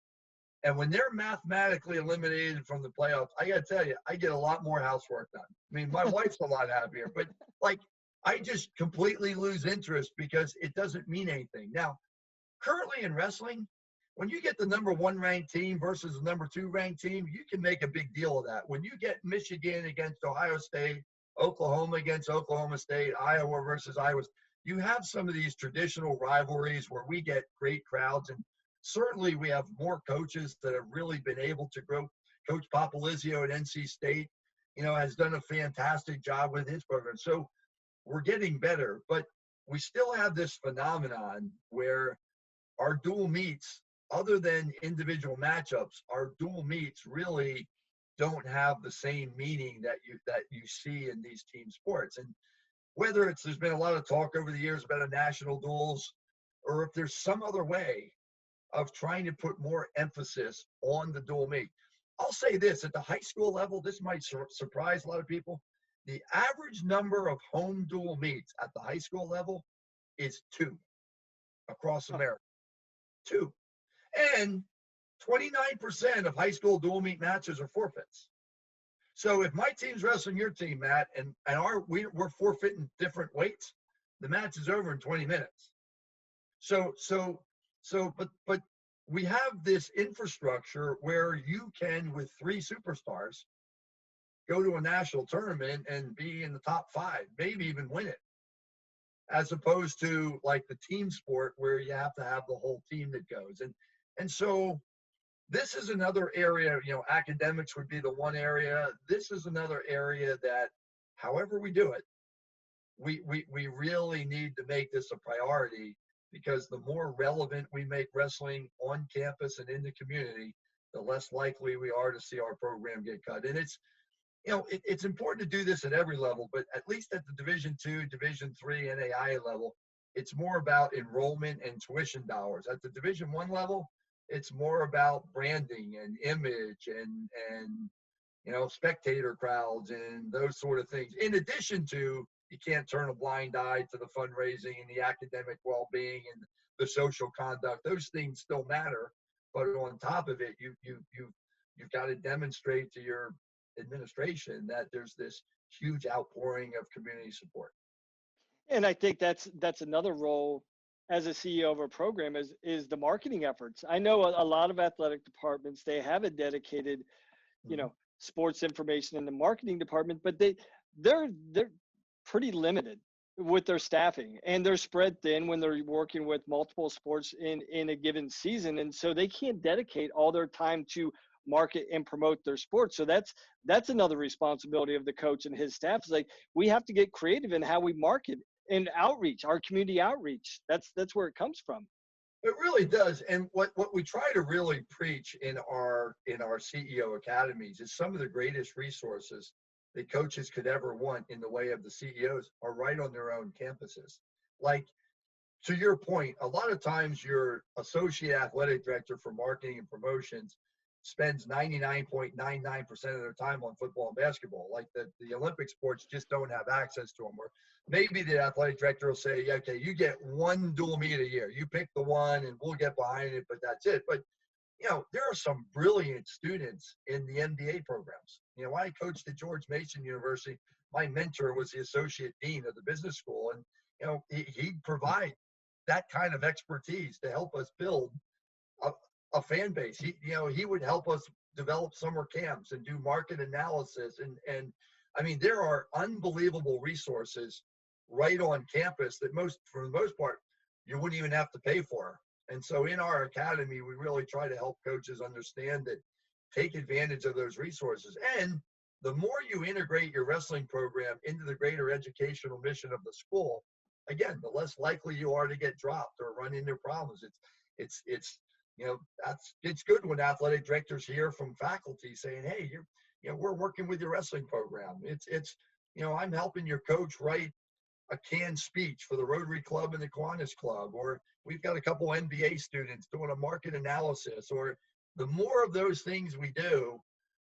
Speaker 2: And when they're mathematically eliminated from the playoffs, I got to tell you, I get a lot more housework done. I mean, my wife's a lot happier, but like, I just completely lose interest because it doesn't mean anything. Now, currently in wrestling, when you get the number 1 ranked team versus the number 2 ranked team, you can make a big deal of that. When you get Michigan against Ohio State, Oklahoma against Oklahoma State, Iowa versus Iowa, you have some of these traditional rivalries where we get great crowds. And certainly we have more coaches that have really been able to grow. Coach Popolizio at NC State, has done a fantastic job with his program. So we're getting better, but we still have this phenomenon where our dual meets, other than individual matchups, our dual meets really don't have the same meaning that you see in these team sports. And whether there's been a lot of talk over the years about a national duels, or if there's some other way of trying to put more emphasis on the dual meet. I'll say this, at the high school level, this might surprise a lot of people. The average number of home dual meets at the high school level is 2 across America. 2. And 29% of high school dual meet matches are forfeits. So if my team's wrestling your team, Matt, and we're forfeiting different weights, the match is over in 20 minutes. But we have this infrastructure where you can, with 3 superstars, go to a national tournament and be in the top 5, maybe even win it, as opposed to like the team sport where you have to have the whole team that goes. And so this is another area, academics would be the one area. This is another area that, however we do it, we really need to make this a priority, because the more relevant we make wrestling on campus and in the community, the less likely we are to see our program get cut. And it's important to do this at every level, but at least at the Division II, Division III, NAIA level, it's more about enrollment and tuition dollars. At the Division I level, it's more about branding and image and spectator crowds and those sort of things. In addition to, you can't turn a blind eye to the fundraising and the academic well-being and the social conduct. Those things still matter, but on top of it, you've got to demonstrate to your administration that there's this huge outpouring of community support.
Speaker 1: And I think that's another role as a CEO of a program is the marketing efforts. I know a lot of athletic departments, they have a dedicated, sports information in the marketing department, but they're pretty limited with their staffing, and they're spread thin when they're working with multiple sports in a given season. And so they can't dedicate all their time to market and promote their sports. So that's another responsibility of the coach and his staff. Is like, we have to get creative in how we market and outreach, our community outreach. That's where it comes from.
Speaker 2: It really does. And what we try to really preach in our CEO academies is some of the greatest resources that coaches could ever want in the way of the CEOs are right on their own campuses. Like, to your point, a lot of times your associate athletic director for marketing and promotions spends 99.99% of their time on football and basketball. Like the Olympic sports just don't have access to them. Or maybe the athletic director will say, yeah, okay, you get 1 dual meet a year. You pick the one and we'll get behind it, but that's it. But, there are some brilliant students in the MBA programs. I coached at George Mason University. My mentor was the associate dean of the business school. And, he'd provide that kind of expertise to help us build a fan base. He would help us develop summer camps and do market analysis. And I mean, there are unbelievable resources right on campus that for the most part, you wouldn't even have to pay for. And so in our academy, we really try to help coaches understand that, take advantage of those resources. And the more you integrate your wrestling program into the greater educational mission of the school, again, the less likely you are to get dropped or run into problems. It's good when athletic directors hear from faculty saying, hey, we're working with your wrestling program. I'm helping your coach write a canned speech for the Rotary Club and the Kiwanis Club, or we've got a couple NBA students doing a market analysis, or the more of those things we do,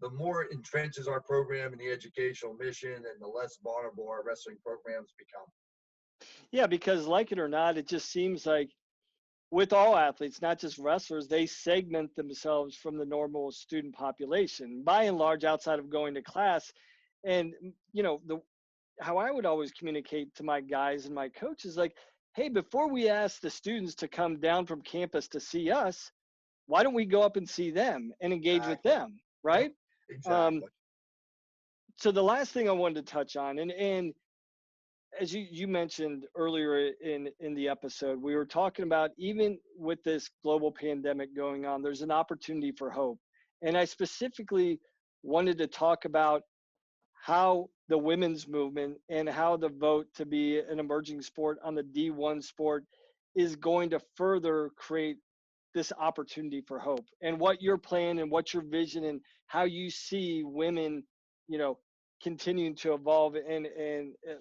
Speaker 2: the more it entrenches our program in the educational mission, and the less vulnerable our wrestling programs become.
Speaker 1: Yeah, because like it or not, it just seems like with all athletes, not just wrestlers, they segment themselves from the normal student population, by and large, outside of going to class. And the how I would always communicate to my guys and my coaches, like, hey, before we ask the students to come down from campus to see us, why don't we go up and see them and engage with
Speaker 2: Exactly.
Speaker 1: them,
Speaker 2: Yep.
Speaker 1: right? Um,
Speaker 2: Exactly.
Speaker 1: so the last thing I wanted to touch on, and as you mentioned earlier in the episode, we were talking about, even with this global pandemic going on, there's an opportunity for hope. And I specifically wanted to talk about how the women's movement and how the vote to be an emerging sport on the D1 sport is going to further create this opportunity for hope, and what your plan and what your vision and how you see women, you know, continuing to evolve and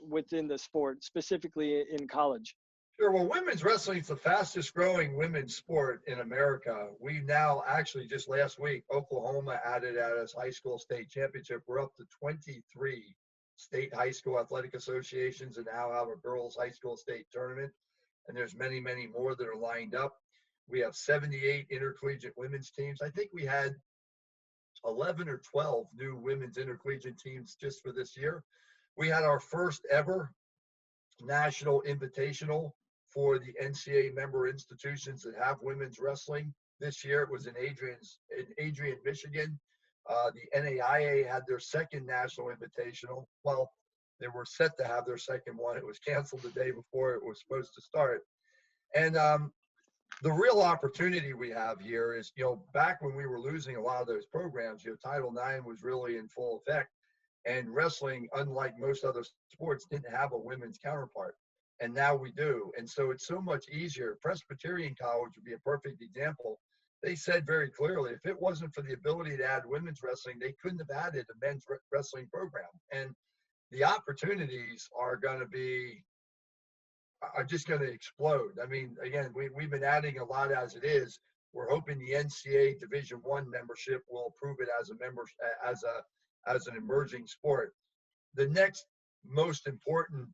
Speaker 1: within the sport, specifically in college.
Speaker 2: Sure. Well, women's wrestling is the fastest growing women's sport in America. We now actually, just last week, Oklahoma added at its high school state championship. We're up to 23 state high school athletic associations, and now have a girls high school state tournament. And there's many, many more that are lined up. We have 78 intercollegiate women's teams. I think we had 11 or 12 new women's intercollegiate teams just for this year. We had our first ever national invitational for the NCAA member institutions that have women's wrestling. This year it was in Adrian, Michigan. The NAIA had their second national invitational. Well, they were set to have their second one. It was canceled the day before it was supposed to start. And the real opportunity we have here is, back when we were losing a lot of those programs, Title IX was really in full effect. And wrestling, unlike most other sports, didn't have a women's counterpart. And now we do. And so it's so much easier. Presbyterian College would be a perfect example. They said very clearly, if it wasn't for the ability to add women's wrestling, they couldn't have added a men's wrestling program. And the opportunities are just going to explode. I mean, again, we've been adding a lot as it is. We're hoping the NCAA Division I membership will approve it as an emerging sport. The next most important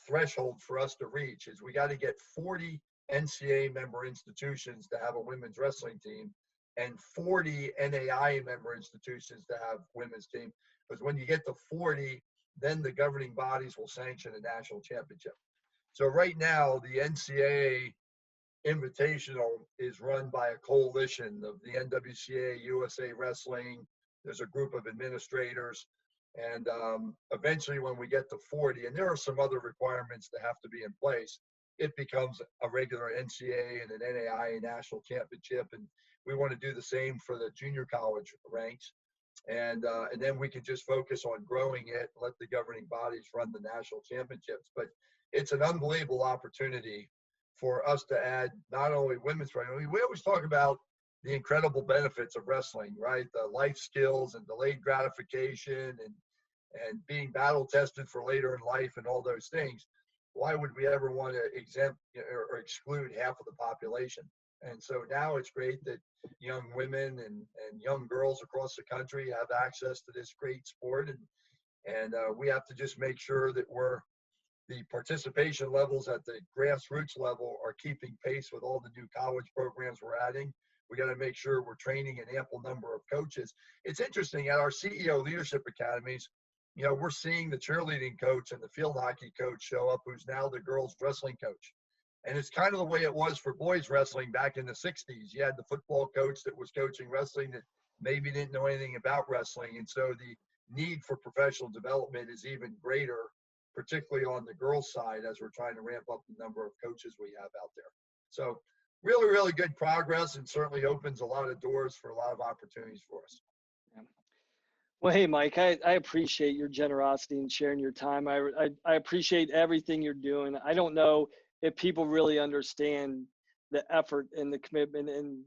Speaker 2: threshold for us to reach is we got to get 40 NCAA member institutions to have a women's wrestling team, and 40 NAIA member institutions to have women's team. Because when you get to 40, then the governing bodies will sanction a national championship. So right now, the NCAA Invitational is run by a coalition of the NWCA, USA Wrestling. There's a group of administrators. And eventually, when we get to 40, and there are some other requirements that have to be in place, it becomes a regular NCAA and an NAIA national championship. And we want to do the same for the junior college ranks. And then we can just focus on growing it, let the governing bodies run the national championships. But it's an unbelievable opportunity for us to add not only women's wrestling. I mean, we always talk about the incredible benefits of wrestling, right? The life skills and delayed gratification and being battle tested for later in life and all those things. Why would we ever want to exempt or exclude half of the population? And so now it's great that young women and young girls across the country have access to this great sport. And we have to just make sure that the participation levels at the grassroots level are keeping pace with all the new college programs we're adding. We got to make sure we're training an ample number of coaches. It's interesting, at our CEO leadership academies, we're seeing the cheerleading coach and the field hockey coach show up, who's now the girls wrestling coach. And it's kind of the way it was for boys wrestling back in the 60s. You had the football coach that was coaching wrestling that maybe didn't know anything about wrestling. And so the need for professional development is even greater, particularly on the girls' side, as we're trying to ramp up the number of coaches we have out there. So really, really good progress, and certainly opens a lot of doors for a lot of opportunities for us.
Speaker 1: Yeah. Well, hey, Mike, I appreciate your generosity and sharing your time. I appreciate everything you're doing. I don't know if people really understand the effort and the commitment, and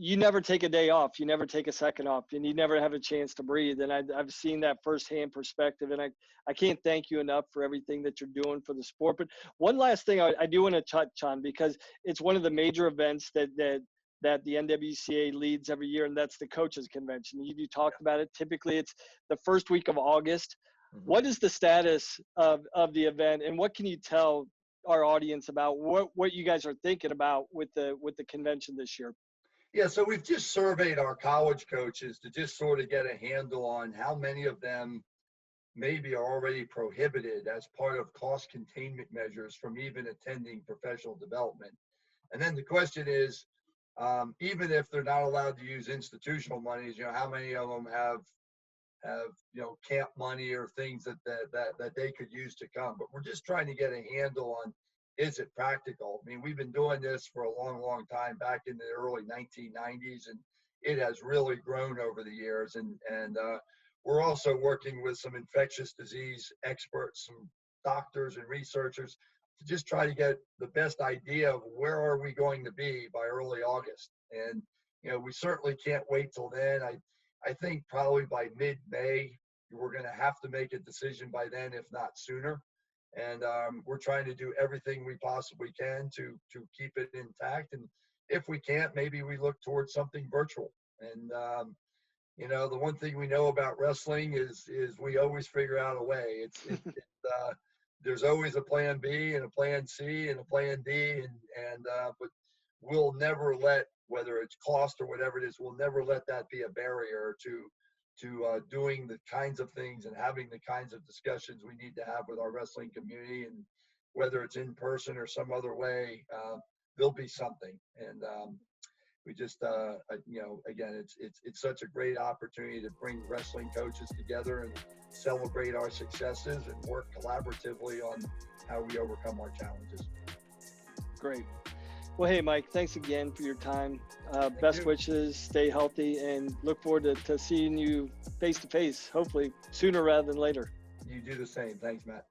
Speaker 1: you never take a day off, you never take a second off, and you never have a chance to breathe. And I've seen that firsthand perspective, and I can't thank you enough for everything that you're doing for the sport. But one last thing I do want to touch on, because it's one of the major events that that the NWCA leads every year, and that's the coaches convention. You talked about it. Typically it's the first week of August. What is the status of the event, and what can you tell our audience about what you guys are thinking about with the convention this year?
Speaker 2: Yeah, so we've just surveyed our college coaches to just sort of get a handle on how many of them maybe are already prohibited as part of cost containment measures from even attending professional development. And then the question is, even if they're not allowed to use institutional monies, how many of them have camp money or things that they could use to come. But we're just trying to get a handle on, is it practical? I mean, we've been doing this for a long time, back in the early 1990s, and it has really grown over the years. And we're also working with some infectious disease experts, some doctors and researchers, to just try to get the best idea of where are we going to be by early August. And we certainly can't wait till then. I think probably by mid-May, we're going to have to make a decision by then, if not sooner. And we're trying to do everything we possibly can to keep it intact. And if we can't, maybe we look towards something virtual. And, the one thing we know about wrestling is we always figure out a way. There's always a plan B and a plan C and a plan D. But we'll never let, whether it's cost or whatever it is, we'll never let that be a barrier to doing the kinds of things and having the kinds of discussions we need to have with our wrestling community. And whether it's in person or some other way, there'll be something. And we just, again, it's such a great opportunity to bring wrestling coaches together and celebrate our successes and work collaboratively on how we overcome our challenges.
Speaker 1: Great. Well, hey, Mike, thanks again for your time. Best wishes, stay healthy, and look forward to seeing you face to face, hopefully sooner rather than later.
Speaker 2: You do the same. Thanks, Matt.